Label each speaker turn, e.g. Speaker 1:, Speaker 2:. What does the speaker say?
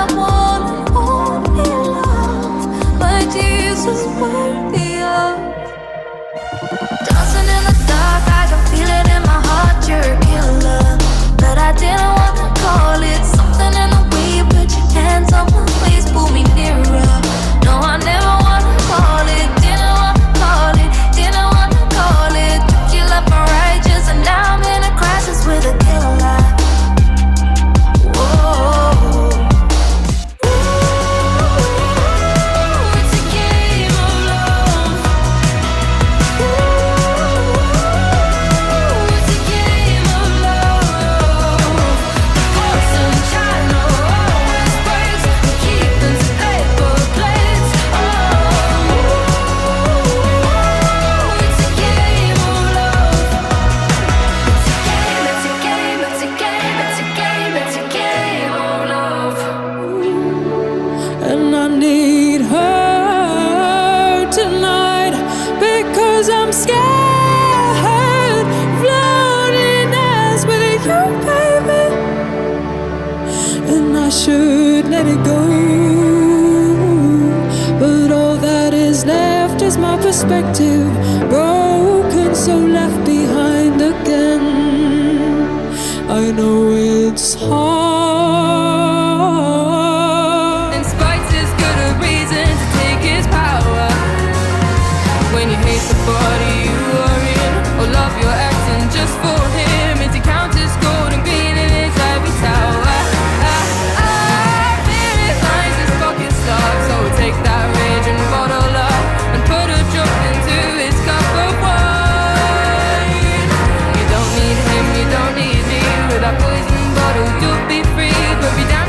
Speaker 1: I want and only love like Jesus worthy of. Dancing in the dark, I can feel it in my heart. You're a killer, but I didn't want to call it. Something in the way you put your hands on my waist, pull me nearer. No, I never want to call it. Didn't want to call it. Didn't want to call it. Took you left and righteous, and now I'm in a crisis with a killer. Whoa. Ooh, it's a game of love. Ooh, it's a game of love. The porcelain china always breaks. We keep them to paper plates. Oh, it's a game of love. It's a game, it's a game, it's a game, it's a game, it's a game of love.
Speaker 2: And I need her tonight because I'm scared of loneliness with you, baby. And I should let it go, but all that is left is my perspective, broken, so left behind again. I know it's hard.
Speaker 3: And spite is good a reason to take his power. When you hate the body you are in, or love your acting just for him, is he count his gold and green in his ivory tower? Fear it finds his pocket stuff, so take that rage and bottle up and put a drop into his cup of wine. You don't need him, you don't need me. With that poison bottle you'll be free, but be down